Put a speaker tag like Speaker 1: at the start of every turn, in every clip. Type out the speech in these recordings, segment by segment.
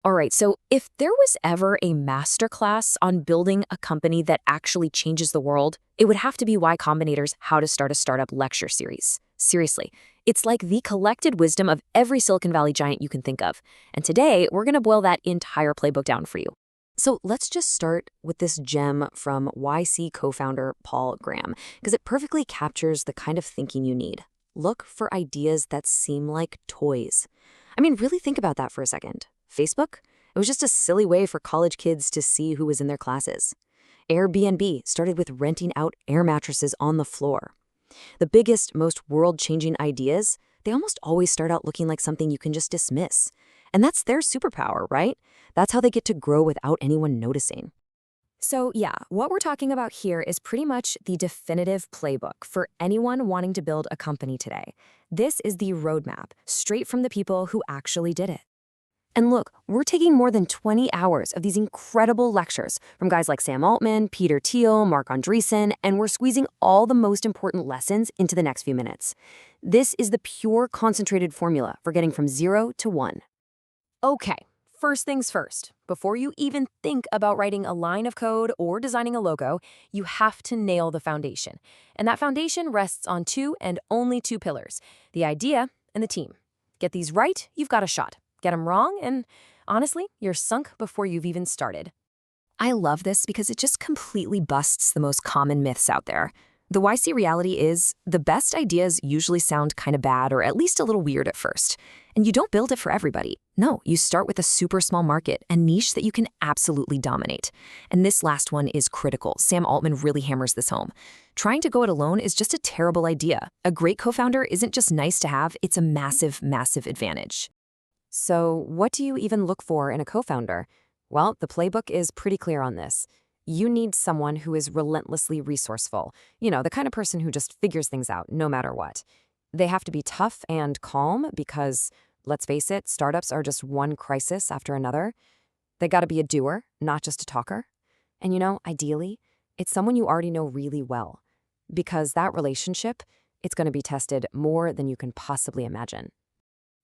Speaker 1: All right, so if there was ever a masterclass on building a company that actually changes the world, it would have to be Y Combinator's How to Start a Startup lecture series. Seriously, it's like the collected wisdom of every Silicon Valley giant you can think of. And today, we're going to boil that entire playbook down for you. So let's just start with this gem from YC co-founder Paul Graham, because it perfectly captures the kind of thinking you need. Look for ideas that seem like toys. I mean, really think about that for a second. Facebook? It was just a silly way for college kids to see who was in their classes. Airbnb started with renting out air mattresses on the floor. The biggest, most world-changing ideas, they almost always start out looking like something you can just dismiss. And that's their superpower, right? That's how they get to grow without anyone noticing. So yeah, what we're talking about here is pretty much the definitive playbook for anyone wanting to build a company today. This is the roadmap, straight from the people who actually did it. And look, we're taking more than 20 hours of these incredible lectures from guys like Sam Altman, Peter Thiel, Mark Andreessen, and we're squeezing all the most important lessons into the next few minutes. This is the pure concentrated formula for getting from 0 to 1. Okay, first things first. Before you even think about writing a line of code or designing a logo, you have to nail the foundation. And that foundation rests on two and only two pillars, the idea and the team. Get these right, you've got a shot. Get them wrong, and honestly, you're sunk before you've even started. I love this because it just completely busts the most common myths out there. The YC reality is the best ideas usually sound kind of bad or at least a little weird at first. And you don't build it for everybody. No, you start with a super small market, a niche that you can absolutely dominate. And this last one is critical. Sam Altman really hammers this home. Trying to go it alone is just a terrible idea. A great co-founder isn't just nice to have, it's a massive, massive advantage. So what do you even look for in a co-founder? Well, the playbook is pretty clear on this. You need someone who is relentlessly resourceful. You know, the kind of person who just figures things out no matter what. They have to be tough and calm because, let's face it, startups are just one crisis after another. They got to be a doer, not just a talker. And you know, ideally, it's someone you already know really well. Because that relationship, it's going to be tested more than you can possibly imagine.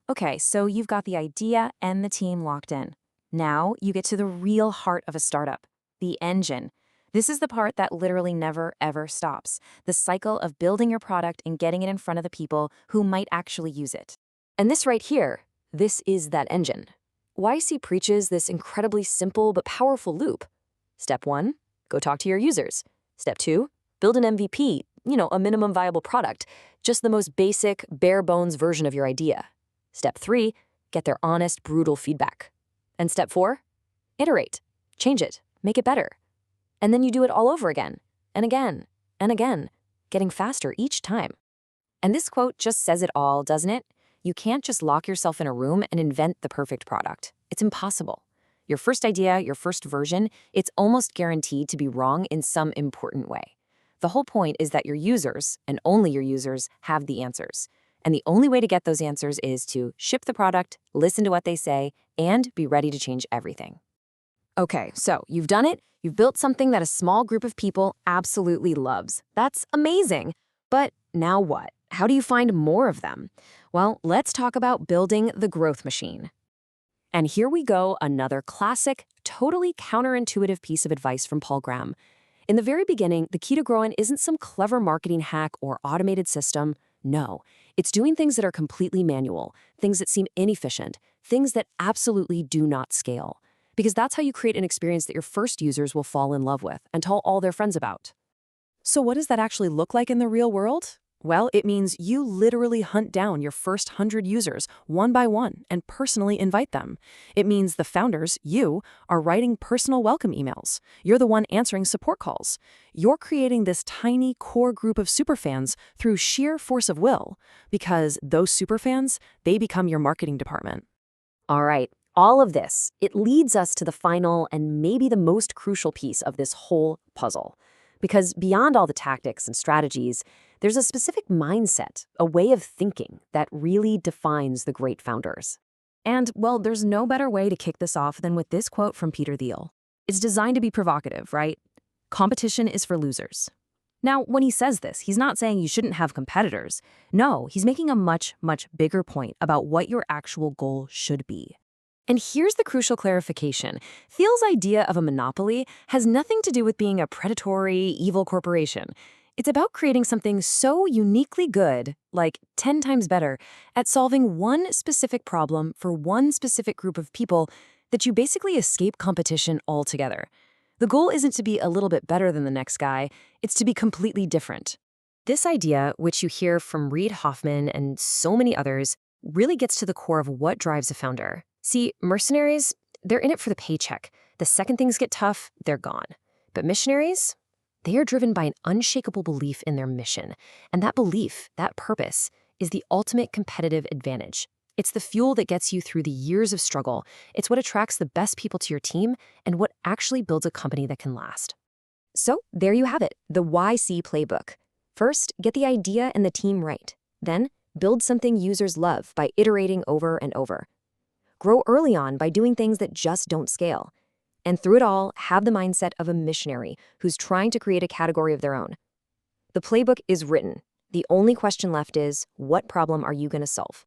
Speaker 1: Okay, so you've got the idea and the team locked in. Now you get to the real heart of a startup, the engine. This is the part that literally never, ever stops. The cycle of building your product and getting it in front of the people who might actually use it. And this right here, this is that engine. YC preaches this incredibly simple but powerful loop. Step 1, go talk to your users. Step 2, build an MVP, a minimum viable product, just the most basic, bare bones version of your idea. Step 3, get their honest, brutal feedback. And step 4, iterate, change it, make it better. And then you do it all over again, and again, and again, getting faster each time. And this quote just says it all, doesn't it? You can't just lock yourself in a room and invent the perfect product. It's impossible. Your first idea, your first version, it's almost guaranteed to be wrong in some important way. The whole point is that your users, and only your users, have the answers. And the only way to get those answers is to ship the product, listen to what they say, and be ready to change everything. Okay, so you've done it. You've built something that a small group of people absolutely loves. That's amazing. But now what? How do you find more of them? Well, let's talk about building the growth machine. And here we go, another classic, totally counterintuitive piece of advice from Paul Graham. In the very beginning, the key to growing isn't some clever marketing hack or automated system. No, it's doing things that are completely manual, things that seem inefficient, things that absolutely do not scale. Because that's how you create an experience that your first users will fall in love with and tell all their friends about. So what does that actually look like in the real world? Well, it means you literally hunt down your first 100 users one by one and personally invite them. It means the founders, you, are writing personal welcome emails. You're the one answering support calls. You're creating this tiny core group of superfans through sheer force of will, because those superfans, they become your marketing department. All right, all of this, it leads us to the final and maybe the most crucial piece of this whole puzzle. Because beyond all the tactics and strategies, there's a specific mindset, a way of thinking that really defines the great founders. And, well, there's no better way to kick this off than with this quote from Peter Thiel. It's designed to be provocative, right? Competition is for losers. Now, when he says this, he's not saying you shouldn't have competitors. No, he's making a much, much bigger point about what your actual goal should be. And here's the crucial clarification. Thiel's idea of a monopoly has nothing to do with being a predatory, evil corporation. It's about creating something so uniquely good, like 10 times better, at solving one specific problem for one specific group of people that you basically escape competition altogether. The goal isn't to be a little bit better than the next guy, it's to be completely different. This idea, which you hear from Reid Hoffman and so many others, really gets to the core of what drives a founder. See, mercenaries, they're in it for the paycheck. The second things get tough, they're gone. But missionaries, they are driven by an unshakable belief in their mission. And that belief, that purpose, is the ultimate competitive advantage. It's the fuel that gets you through the years of struggle. It's what attracts the best people to your team and what actually builds a company that can last. So there you have it, the YC playbook. First, get the idea and the team right. Then, build something users love by iterating over and over. Grow early on by doing things that just don't scale. And through it all, have the mindset of a missionary who's trying to create a category of their own. The playbook is written. The only question left is, what problem are you going to solve?